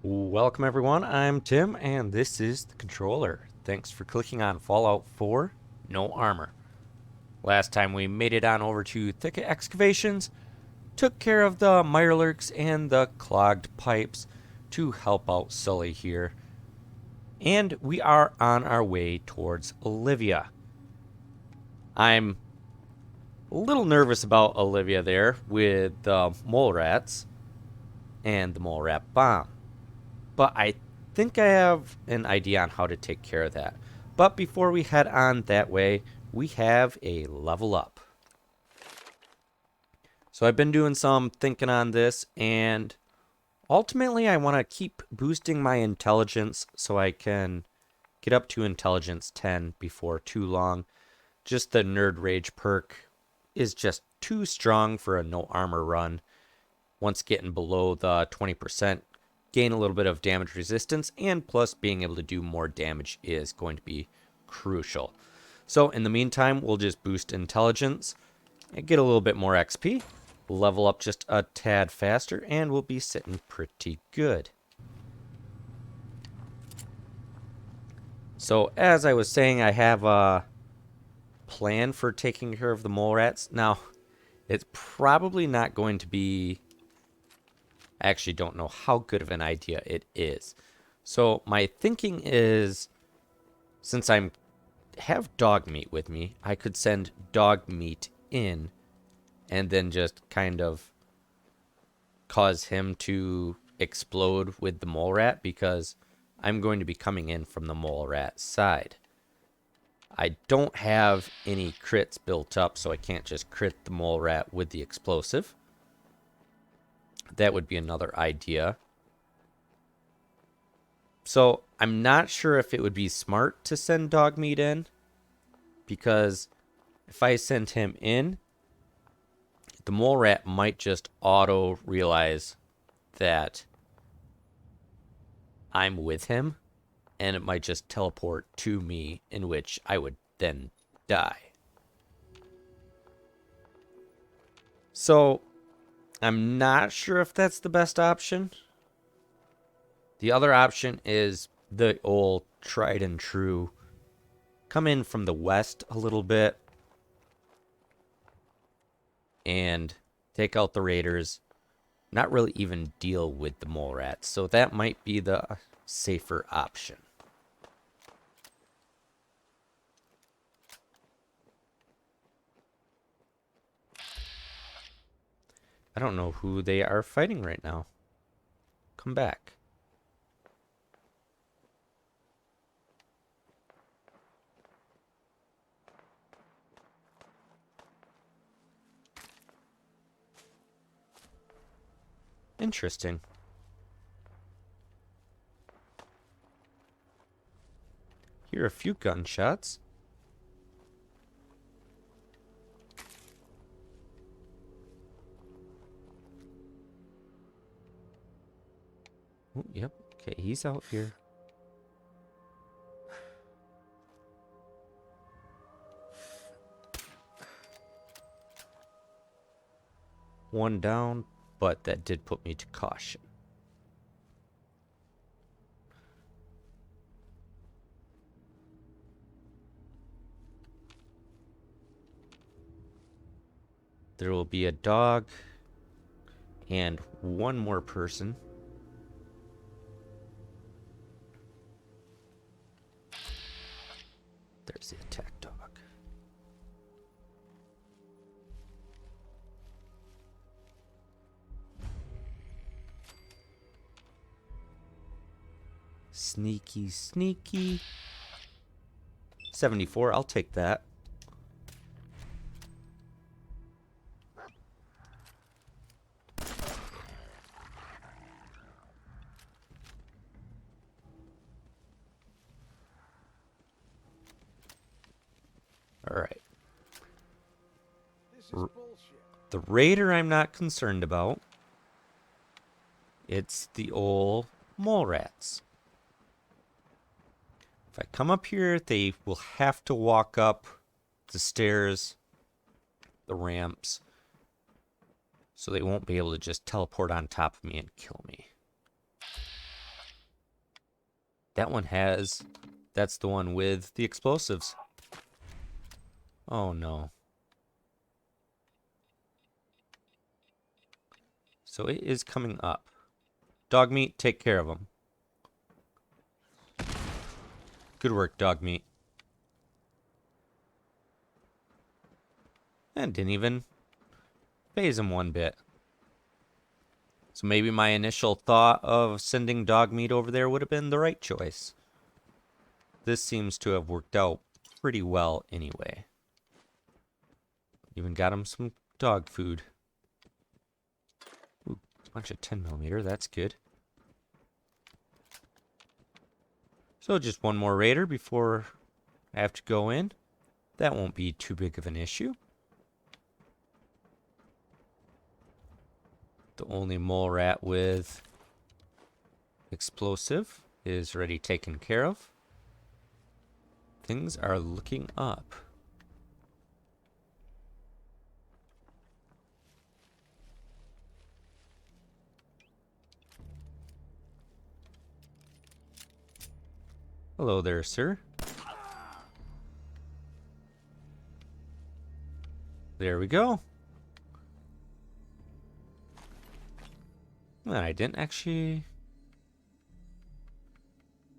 Welcome everyone, I'm Tim and this is the controller. Thanks for clicking on Fallout 4 No Armor. Last time we made it on over to Thicket Excavations, took care of the Mirelurks and the clogged pipes to help out Sully here. And we are on our way towards Olivia. I'm a little nervous about Olivia there with the mole rats and the mole rat bomb. But I think I have an idea on how to take care of that. But before we head on that way, we have a level up. So I've been doing some thinking on this, and ultimately I want to keep boosting my intelligence so I can get up to intelligence 10 before too long. Just the Nerd Rage perk is just too strong for a no armor run. Once getting below the 20%, gain a little bit of damage resistance, and plus being able to do more damage is going to be crucial. So in the meantime, we'll just boost intelligence and get a little bit more XP, level up just a tad faster, and we'll be sitting pretty good. So as I was saying, I have a plan for taking care of the mole rats. Now, it's probably not going to be... I actually don't know how good of an idea it is. So my thinking is, since I have dog meat with me, I could send dog meat in and then just kind of cause him to explode with the mole rat, because I'm going to be coming in from the mole rat side. I don't have any crits built up, so I can't just crit the mole rat with the explosive. That would be another idea. So I'm not sure if it would be smart to send dog meat in, because if I send him in, the mole rat might just auto realize that I'm with him, and it might just teleport to me, in which I would then die. So I'm not sure if that's the best option. The other option is the old tried and true. Come in from the west a little bit and take out the raiders. Not really even deal with the mole rats. So that might be the safer option. I don't know who they are fighting right now. Come back. Interesting. Hear a few gunshots. Oh, yep. Okay, he's out here. One down, but that did put me to caution. There will be a dog and one more person. There's the attack dog. Sneaky, sneaky. 74, I'll take that. Alright. The raider I'm not concerned about. It's the old mole rats. If I come up here, they will have to walk up the stairs, the ramps, so they won't be able to just teleport on top of me and kill me. That one has... That's the one with the explosives. Oh no. So it is coming up. Dog meat, take care of them. Good work, dog meat. And didn't even phase him one bit. So maybe my initial thought of sending dog meat over there would have been the right choice. This seems to have worked out pretty well anyway. Even got him some dog food. Ooh, a bunch of 10mm, that's good. So just one more raider before I have to go in. That won't be too big of an issue. The only mole rat with explosive is already taken care of. Things are looking up. Hello there, sir. There we go. And I didn't actually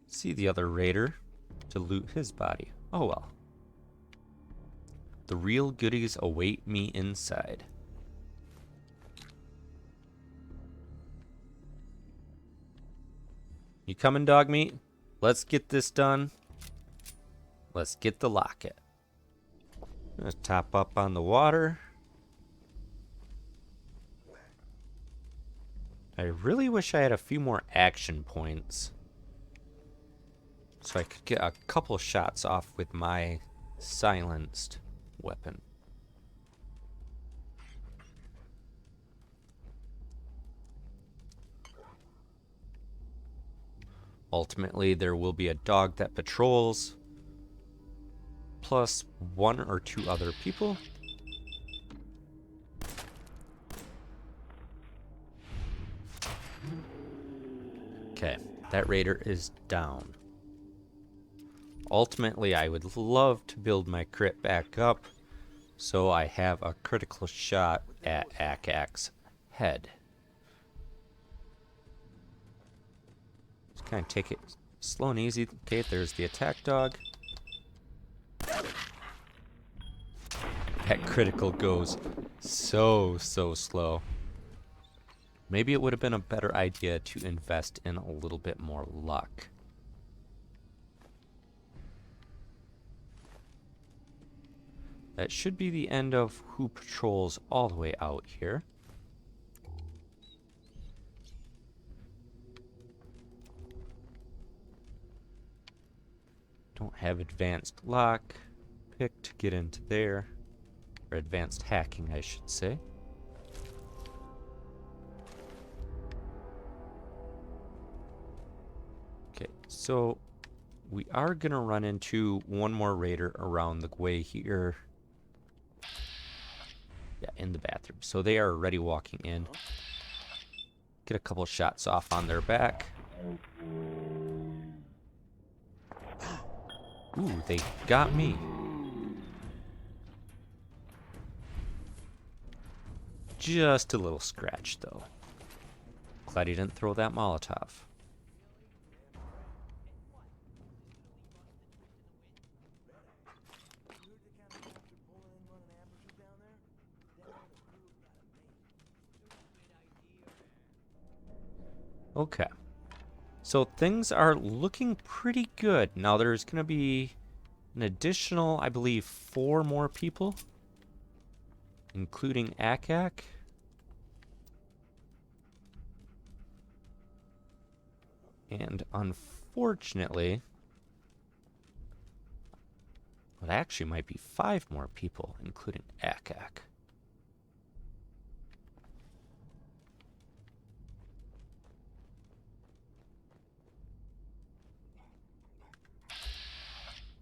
see the other raider to loot his body. Oh well. The real goodies await me inside. You coming, dog meat? Let's get this done. Let's get the locket. Let's top up on the water. I really wish I had a few more action points, so I could get a couple shots off with my silenced weapon. Ultimately, there will be a dog that patrols, plus 1 or 2 other people. Okay, that raider is down. Ultimately, I would love to build my crit back up so I have a critical shot at S.P.E.C.I.A.L's head. Just kind of take it slow and easy. Okay, there's the attack dog. That critical goes so slow. Maybe it would have been a better idea to invest in a little bit more luck. That should be the end of who patrols all the way out here. Don't have advanced lock pick to get into there. Or advanced hacking, I should say. Okay, so we are going to run into one more raider around the way here. Yeah, in the bathroom. So they are already walking in. Get a couple shots off on their back. Ooh, they got me. Just a little scratch, though. Glad he didn't throw that Molotov. Okay. So things are looking pretty good. Now there's going to be an additional, I believe, 4 more people, including S.P.E.C.I.A.L. And unfortunately, well, it actually might be 5 more people, including S.P.E.C.I.A.L.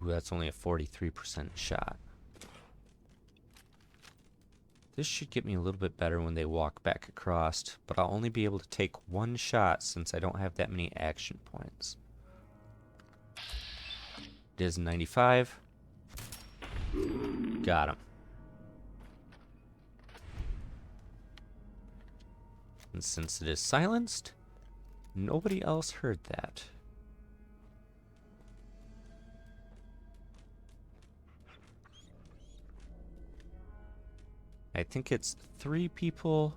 Ooh, that's only a 43% shot. This should get me a little bit better when they walk back across, but I'll only be able to take 1 shot since I don't have that many action points. It is 95. Got him. And since it is silenced, nobody else heard that. I think it's 3 people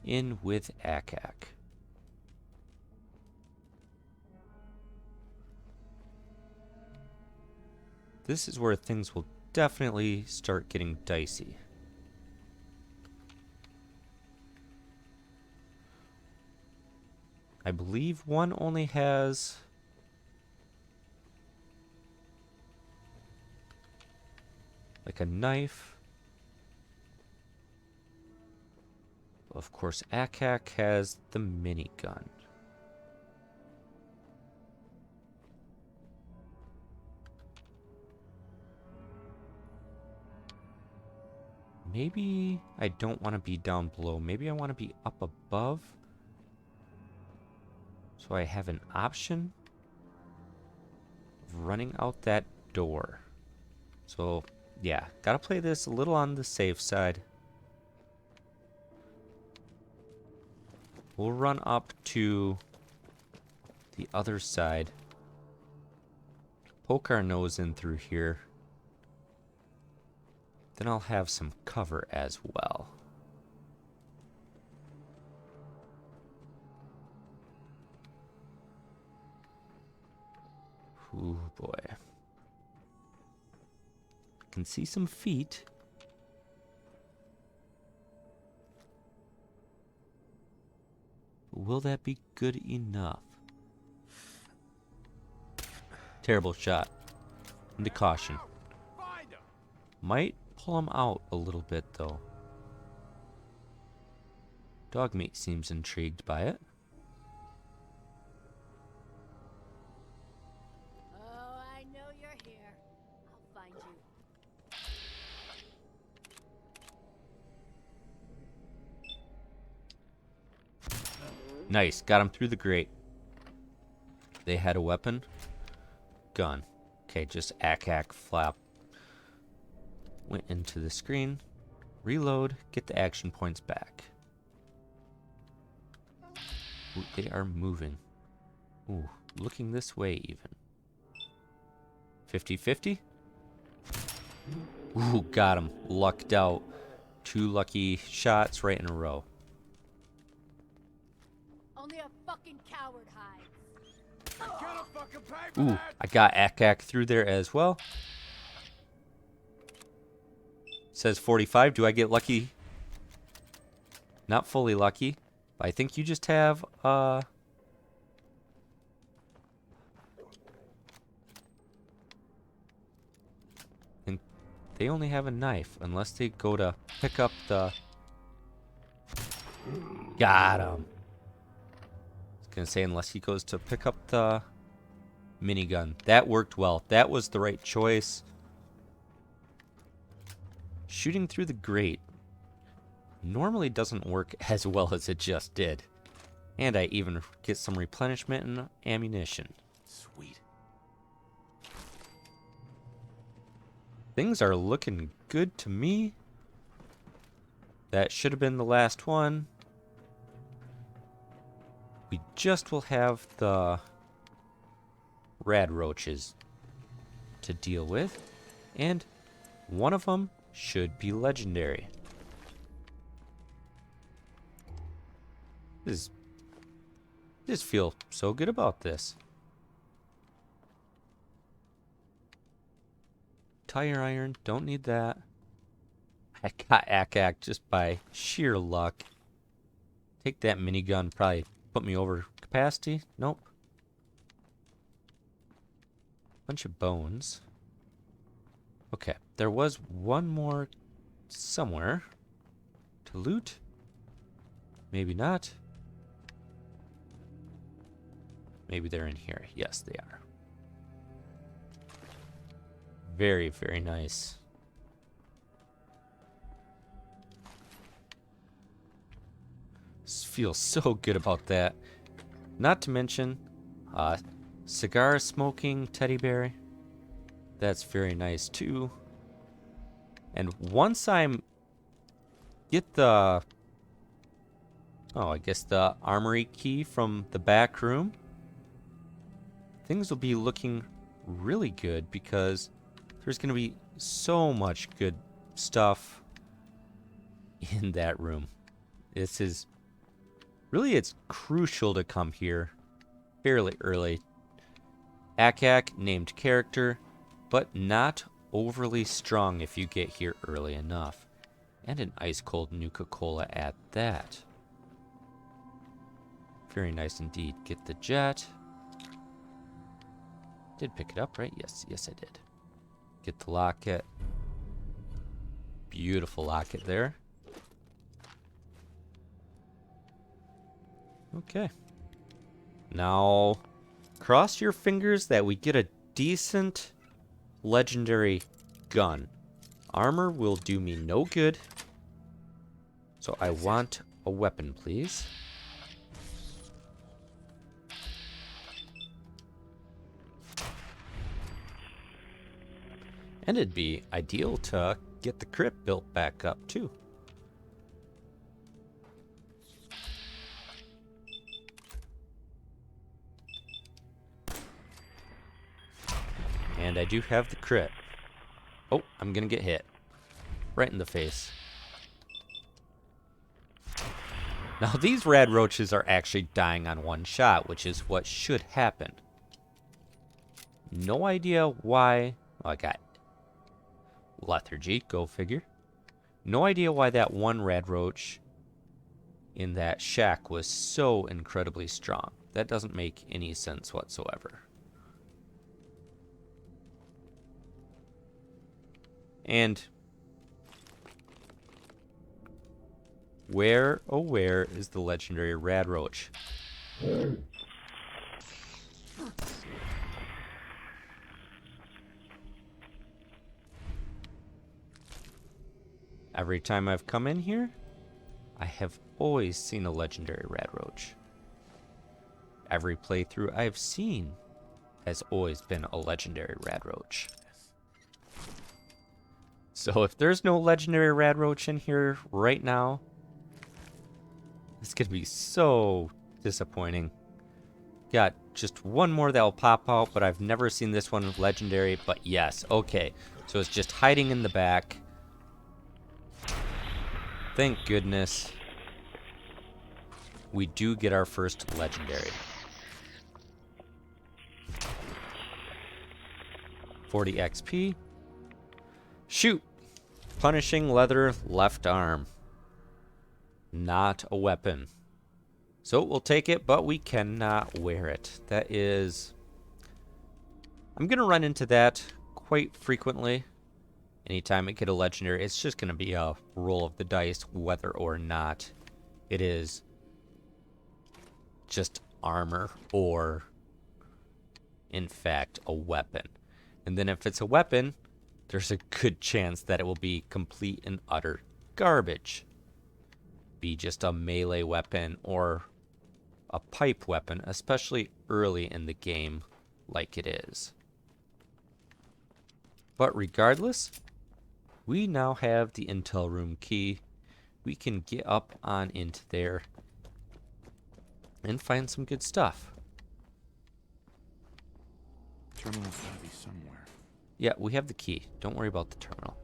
in with S.P.E.C.I.A.L. This is where things will definitely start getting dicey. I believe one only has like a knife. Of course, S.P.E.C.I.A.L has the minigun. Maybe I don't want to be down below. Maybe I want to be up above. So I have an option of running out that door. So, yeah, gotta play this a little on the safe side. We'll run up to the other side. Poke our nose in through here. Then I'll have some cover as well. Ooh, boy. I can see some feet. Will that be good enough? Terrible shot. Into caution. Might pull him out a little bit, though. Dogmeat seems intrigued by it. Oh, I know you're here. I'll find you. Nice. Got him through the grate. They had a weapon. Gun. Okay, just S.P.E.C.I.A.L flap. Went into the screen. Reload. Get the action points back. Ooh, they are moving. Ooh, looking this way even. 50-50. Ooh, got him. Lucked out. 2 lucky shots right in a row. Only a fucking coward hides. Ooh, I got S.P.E.C.I.A.L through there as well. Says 45. Do I get lucky? Not fully lucky. But I think you just have, and they only have a knife. Unless they go to pick up the... Got him. I was going to say, unless he goes to pick up the minigun. That worked well. That was the right choice. Shooting through the grate normally doesn't work as well as it just did. And I even get some replenishment and ammunition. Sweet. Things are looking good to me. That should have been the last one. We just will have the rad roaches to deal with. And one of them should be legendary. Just feel so good about this. Tire iron, don't need that. I got S.P.E.C.I.A.L just by sheer luck. Take that minigun, probably put me over capacity. Nope. Bunch of bones. Okay, there was one more somewhere to loot. Maybe not. Maybe they're in here. Yes, they are. Very, very nice. Feel so good about that. Not to mention, cigar smoking teddy bear. That's very nice too. And once I'm get the I guess the armory key from the back room, things will be looking really good because there's going to be so much good stuff in that room. This is really, it's crucial to come here fairly early. Akak, named character, but not overly strong if you get here early enough. And an ice cold Nuka Cola at that. Very nice indeed. Get the jet. Did pick it up, right? Yes, I did. Get the locket. Beautiful locket there. Okay. Now, cross your fingers that we get a decent legendary gun. Armor will do me no good. So I want a weapon, please. And it'd be ideal to get the crypt built back up, too. And I do have the crit. Oh, I'm gonna get hit. Right in the face. Now, these rad roaches are actually dying on one shot, which is what should happen. No idea why... Oh, I got lethargy, go figure. No idea why that one rad roach in that shack was so incredibly strong. That doesn't make any sense whatsoever. And where, oh where, is the legendary rad roach? Every time I've come in here, I have always seen a legendary rad roach. Every playthrough I've seen has always been a legendary rad roach. So if there's no legendary rad roach in here right now, it's gonna be so disappointing. Got just one more that'll pop out, but I've never seen this one legendary. But yes, okay. So it's just hiding in the back. Thank goodness. We do get our first legendary. 40 XP. Shoot! Punishing leather left arm. Not a weapon. So we'll take it, but we cannot wear it. That is... I'm going to run into that quite frequently. Anytime I get a legendary, it's just going to be a roll of the dice, whether or not it is just armor or, in fact, a weapon. And then if it's a weapon, there's a good chance that it will be complete and utter garbage. Be just a melee weapon or a pipe weapon, especially early in the game like it is. But regardless, we now have the intel room key. We can get up on into there and find some good stuff. Terminal's gotta be somewhere. Yeah, we have the key. Don't worry about the terminal.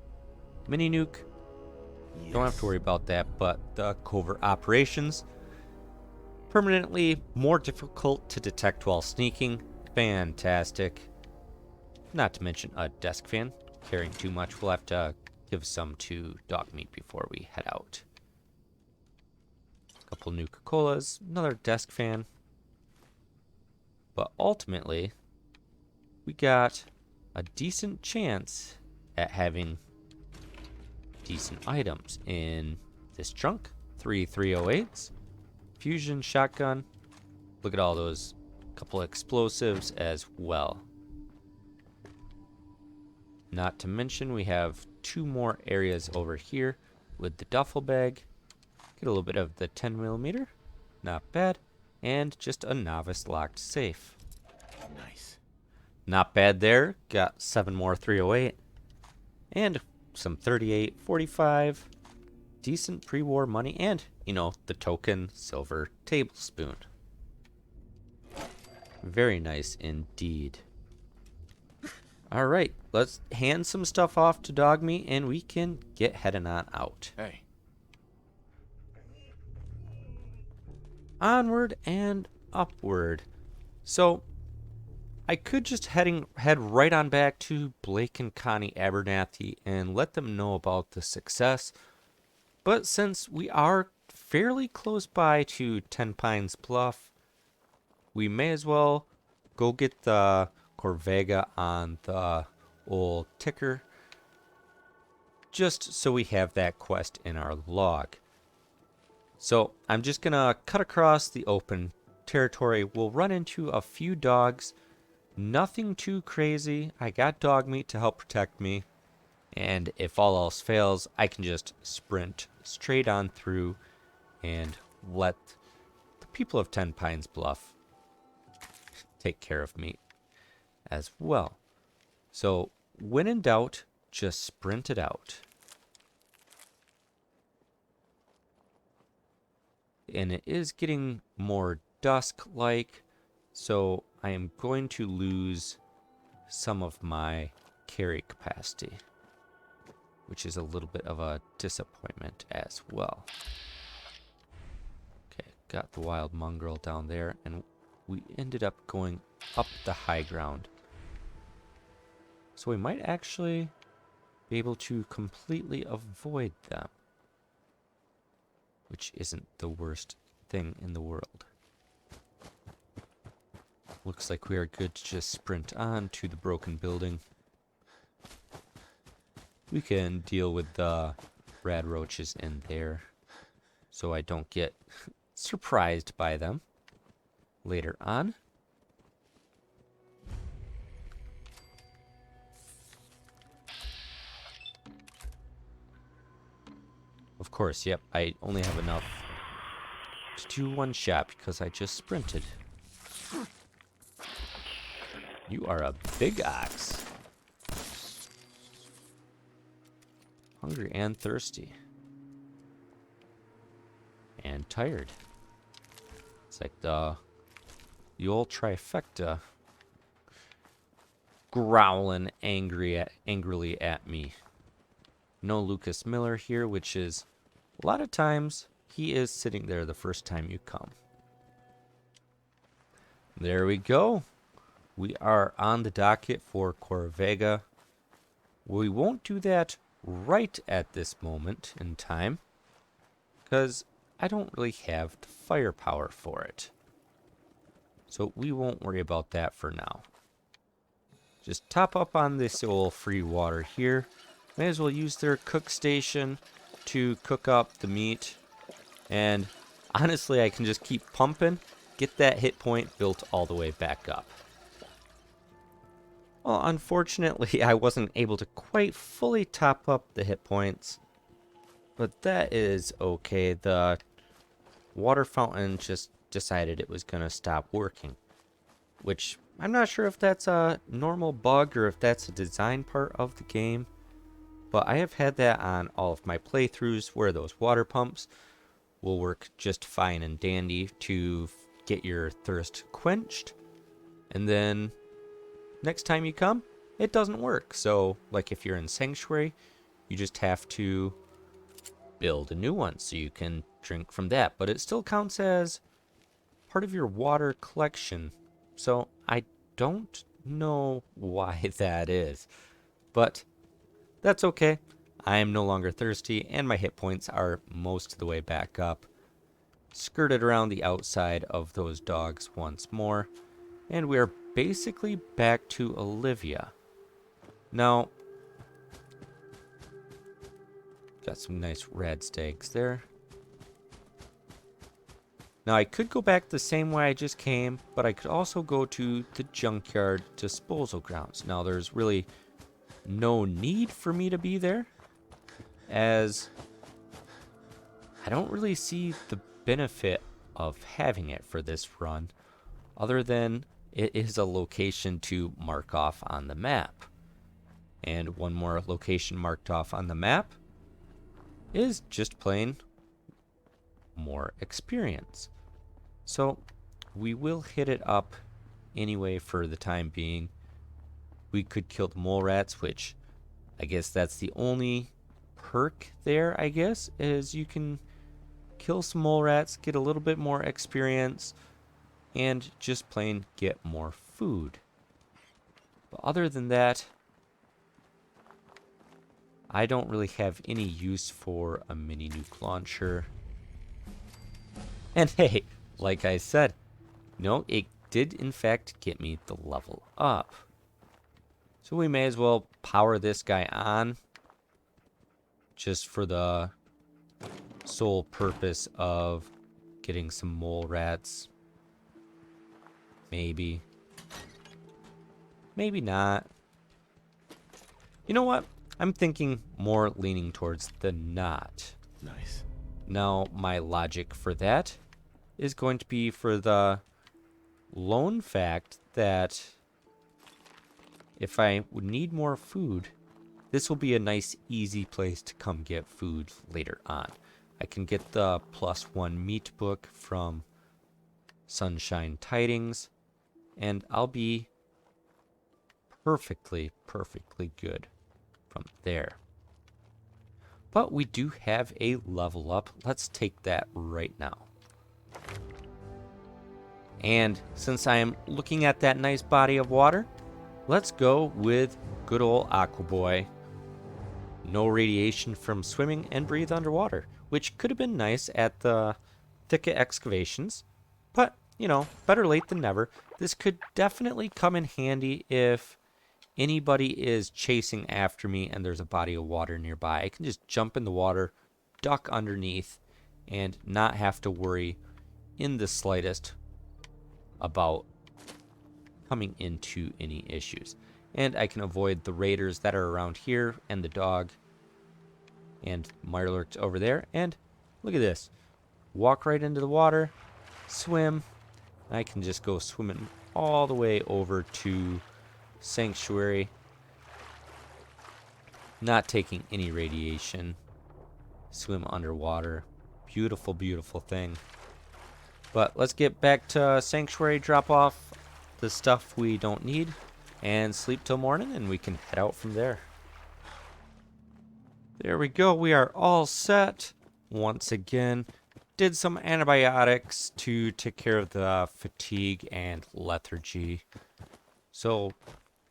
Mini nuke. Yes. Don't have to worry about that, but the covert operations. Permanently more difficult to detect while sneaking. Fantastic. Not to mention a desk fan. Carrying too much. We'll have to give some to dog meat before we head out. A couple Nuka Colas. Another desk fan. But ultimately, we got a decent chance at having decent items in this trunk. 3 308s. Fusion shotgun. Look at all those couple explosives as well. Not to mention we have 2 more areas over here with the duffel bag. Get a little bit of the 10mm. Not bad. And just a novice locked safe. Nice. Not bad there. Got 7 more 308. And some 38, 45. Decent pre-war money. And, you know, the token silver tablespoon. Very nice indeed. Alright, let's hand some stuff off to Dogmeat and we can get heading on out. Hey. Onward and upward. So, I could just head right on back to Blake and Connie Abernathy and let them know about the success. But since we are fairly close by to Ten Pines Bluff, we may as well go get the Corvega on the old ticker, just so we have that quest in our log. So I'm just gonna cut across the open territory. We'll run into a few dogs, nothing too crazy. I got Dogmeat to help protect me, and if all else fails, I can just sprint straight on through and let the people of Ten Pines Bluff take care of me as well. So when in doubt, just sprint it out. And it is getting more dusk-like, so I am going to lose some of my carry capacity, which is a little bit of a disappointment as well. Okay, got the wild mongrel down there, and we ended up going up the high ground. So we might actually be able to completely avoid them, which isn't the worst thing in the world. Looks like we are good to just sprint on to the broken building. We can deal with the rad roaches in there, so I don't get surprised by them later on. Of course, yep, I only have enough to do one shot because I just sprinted. You are a big ox. Hungry and thirsty. And tired. It's like the old trifecta growling angrily at me. No Lucas Miller here, which is a lot of times he is sitting there the first time you come. There we go. We are on the docket for Corvega. We won't do that right at this moment in time, because I don't really have the firepower for it. So we won't worry about that for now. Just top up on this old free water here. May as well use their cook station to cook up the meat. And honestly, I can just keep pumping, get that hit point built all the way back up. Well, unfortunately, I wasn't able to quite fully top up the hit points. But that is okay. The water fountain just decided it was going to stop working. Which, I'm not sure if that's a normal bug or if that's a design part of the game. But I have had that on all of my playthroughs where those water pumps will work just fine and dandy to get your thirst quenched. And then next time you come, it doesn't work. So, like if you're in Sanctuary, you just have to build a new one so you can drink from that. But it still counts as part of your water collection. So, I don't know why that is. But that's okay. I am no longer thirsty, and my hit points are most of the way back up. Skirted around the outside of those dogs once more, and we are basically back to Olivia. Now, got some nice rad stags there. Now, I could go back the same way I just came, but I could also go to the junkyard disposal grounds. Now, there's really no need for me to be there, as I don't really see the benefit of having it for this run, other than it is a location to mark off on the map. And one more location marked off on the map is just plain more experience. So we will hit it up anyway for the time being. We could kill the mole rats, which I guess that's the only perk there, I guess, is you can kill some mole rats, get a little bit more experience, and just plain get more food. But other than that, I don't really have any use for a mini nuke launcher. And hey, like I said, no, it did in fact get me the level up. So we may as well power this guy on just for the sole purpose of getting some mole rats. Maybe. Maybe not. You know what? I'm thinking more leaning towards the not. Nice. Now, my logic for that is going to be for the lone fact that if I would need more food, this will be a nice, easy place to come get food later on. I can get the +1 meat book from Sunshine Tidings, and I'll be perfectly good from there. But we do have a level up. Let's take that right now. And since I am looking at that nice body of water, let's go with good old Aqua Boy. No radiation from swimming and breathe underwater, which could have been nice at the thicket excavations. But, you know, better late than never. This could definitely come in handy if anybody is chasing after me and there's a body of water nearby. I can just jump in the water, duck underneath, and not have to worry in the slightest about coming into any issues. And I can avoid the raiders that are around here and the dog and Mirelurk's over there. And look at this. Walk right into the water, swim. I can just go swimming all the way over to Sanctuary. Not taking any radiation. Swim underwater. Beautiful, beautiful thing. But let's get back to Sanctuary, drop off the stuff we don't need, and sleep till morning, and we can head out from there. There we go. We are all set. Once again, did some antibiotics to take care of the fatigue and lethargy. So,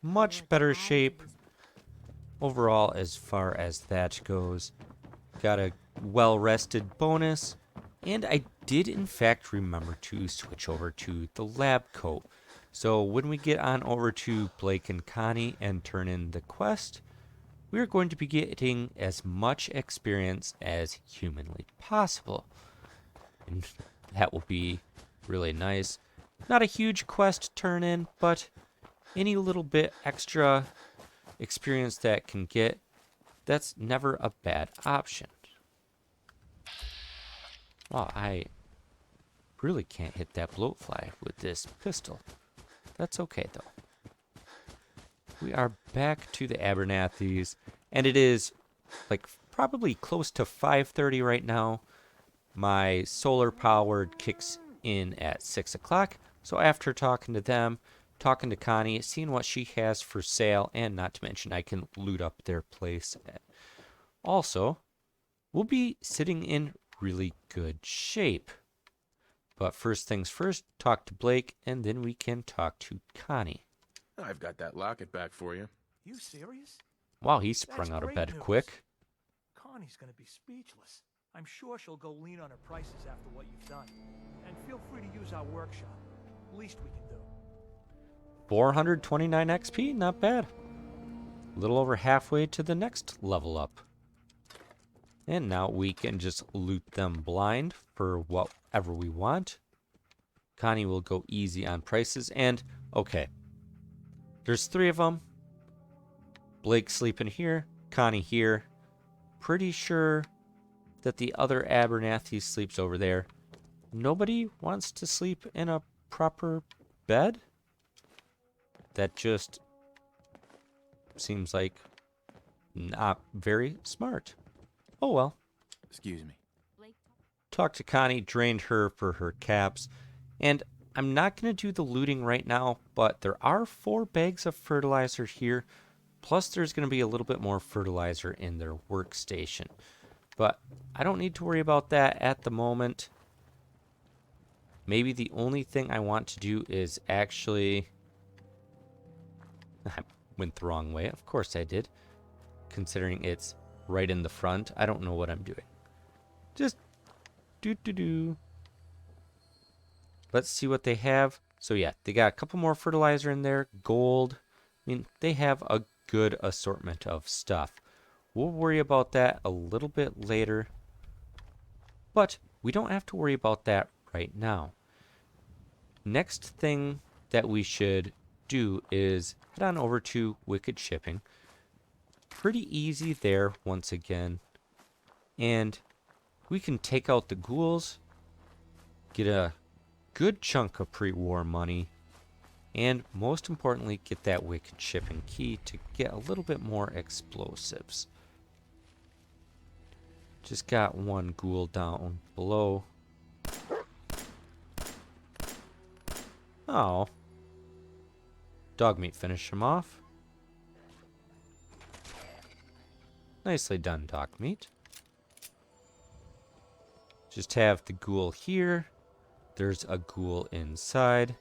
much better shape overall as far as that goes. Got a well-rested bonus. And I did, in fact, remember to switch over to the lab coat. So when we get on over to Blake and Connie and turn in the quest, we're going to be getting as much experience as humanly possible. And that will be really nice. Not a huge quest turn in, but any little bit extra experience that can get, that's never a bad option. Wow, I really can't hit that bloatfly with this pistol. That's okay, though. We are back to the Abernathy's, and it is like probably close to 5:30 right now. My solar powered kicks in at 6 o'clock. So after talking to them, talking to Connie, seeing what she has for sale, and not to mention I can loot up their place. Also, we'll be sitting in really good shape. But first things first, talk to Blake, and then we can talk to Connie. I've got that locket back for you. You serious? Wow, he sprung That's out of great bed news. quick. Connie's gonna be speechless. I'm sure she'll go lean on her prices after what you've done. And feel free to use our workshop. Least we can do. 429 XP, not bad. A little over halfway to the next level up. And now we can just loot them blind for whatever we want. Connie will go easy on prices. And, okay. There's 3 of them. Blake sleeping here. Connie here. Pretty sure that the other Abernathy sleeps over there. Nobody wants to sleep in a proper bed? that just seems like not very smart. Oh well. Excuse me. Talked to Connie, drained her for her caps, and I'm not going to do the looting right now, but there are 4 bags of fertilizer here, plus there's going to be a little bit more fertilizer in their workstation. But I don't need to worry about that at the moment. Maybe the only thing I want to do is actually... I went the wrong way. Of course I did. Considering it's right in the front. I don't know what I'm doing. Just do. Let's see what they have. So yeah, they got a couple more fertilizer in there. Gold. I mean, they have a good assortment of stuff. We'll worry about that a little bit later. But we don't have to worry about that right now. Next thing that we should do is head on over to Wicked Shipping. Pretty easy there once again. And we can take out the ghouls, get a good chunk of pre-war money, and most importantly, get that Wicked Shipping key to get a little bit more explosives. Just got one ghoul down below. Oh. Dogmeat finish him off. Nicely done, Dogmeat. Just have the ghoul here. There's a ghoul inside.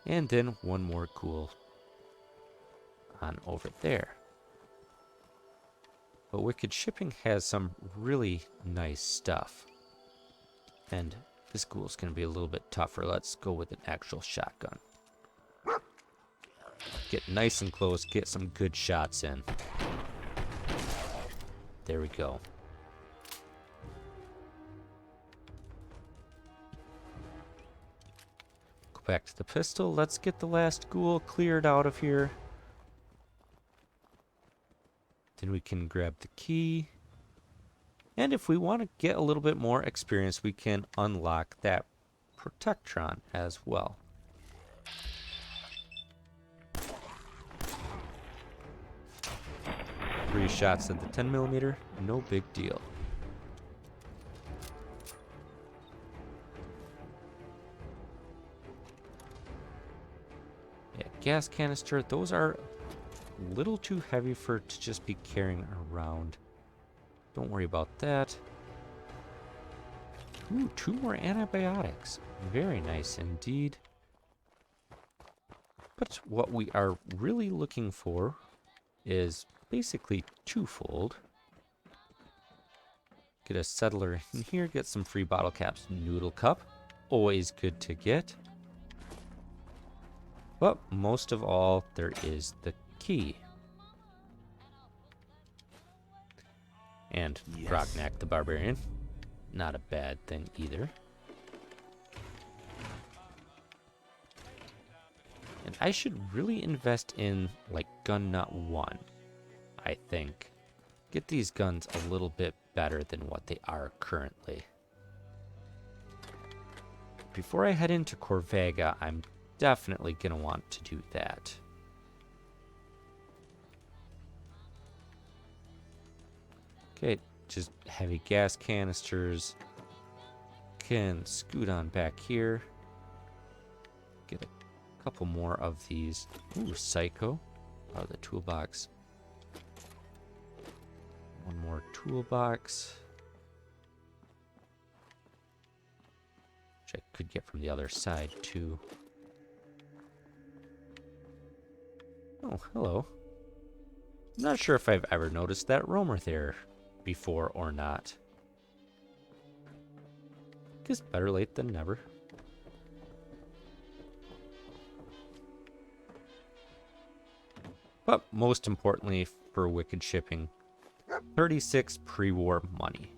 And then one more ghoul on over there. But Wicked Shipping has some really nice stuff. And this ghoul's going to be a little bit tougher. Let's go with an actual shotgun. Get nice and close. Get some good shots in. There we go. Go back to the pistol. Let's get the last ghoul cleared out of here. Then we can grab the key. And if we want to get a little bit more experience, we can unlock that Protectron as well. Three shots at the 10mm, no big deal. Yeah, gas canister, those are a little too heavy for to just be carrying around. Don't worry about that. Ooh, 2 more antibiotics. Very nice indeed. But what we are really looking for is basically twofold. Get a settler in here, get some free bottle caps. Noodle cup, always good to get. But most of all, there is the key. And Yes. Grognak the Barbarian. Not a bad thing either. And I should really invest in, like, Gun Nut 1, I think. Get these guns a little bit better than what they are currently. Before I head into Corvega, I'm definitely going to want to do that. Okay, just heavy gas canisters. Can scoot on back here. Get a couple more of these. Ooh, Psycho out of the toolbox. One more toolbox. Which I could get from the other side too. Oh, hello. I'm not sure if I've ever noticed that roamer there before or not. Guess better late than never. But most importantly for Wicked Shipping, 36 pre-war money.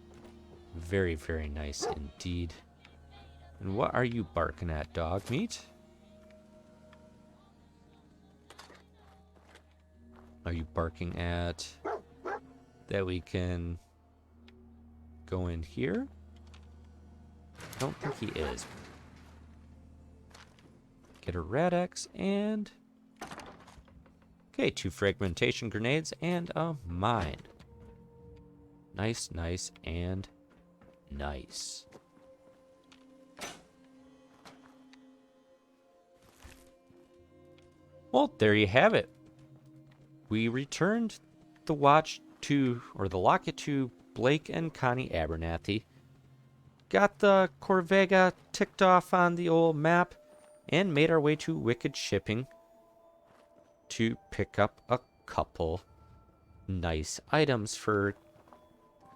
Very, very nice indeed. And what are you barking at, dog meat? Are you barking at that we can go in here? Don't think he is. Get a Rad-X and Okay, 2 fragmentation grenades and a mine. Nice, nice, and nice. Well, there you have it. We returned the watch to, or the locket to Blake and Connie Abernathy. Got the Corvega ticked off on the old map and made our way to Wicked Shipping to pick up a couple nice items for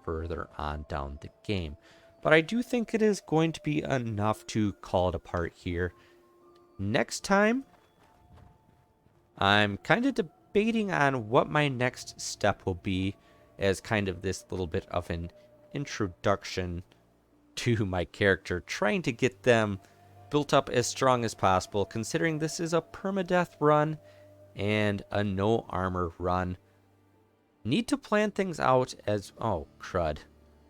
further on down the game. But I do think it is going to be enough to call it apart here. Next time, I'm kind of debating on what my next step will be as kind of this little bit of an introduction to my character, trying to get them built up as strong as possible, considering this is a permadeath run and a no armor run. Need to plan things out as... Oh, crud.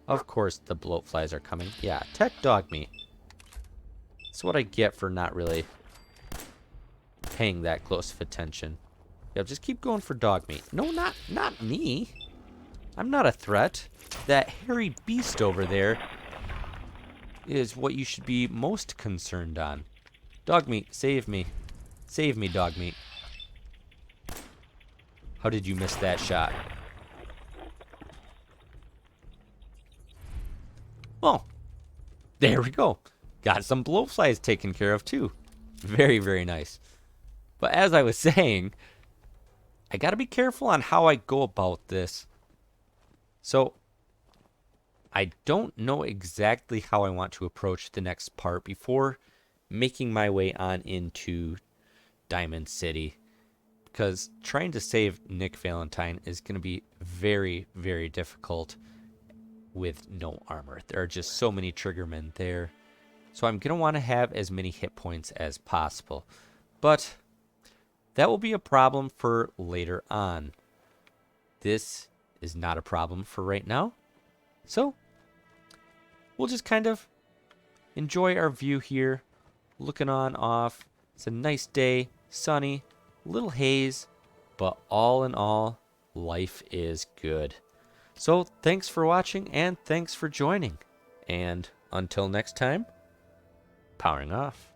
Of course the bloatflies are coming. Yeah, tech dog me. That's what I get for not really paying that close of attention. Yeah, just keep going for dog meat. No, not me. I'm not a threat. That hairy beast over there is what you should be most concerned on. Dog meat, save me. Save me, dog meat. How did you miss that shot? Well, there we go. Got some blowflies taken care of too. Very, very nice. But as I was saying, I gotta be careful on how I go about this. So, I don't know exactly how I want to approach the next part before making my way on into Diamond City. Because trying to save Nick Valentine is going to be very, very difficult with no armor. There are just so many triggermen there. So I'm going to want to have as many hit points as possible. But that will be a problem for later on. This is not a problem for right now. So we'll just kind of enjoy our view here. Looking on off. It's a nice day, sunny, little haze, but all in all, life is good. So thanks for watching and thanks for joining. And until next time, powering off.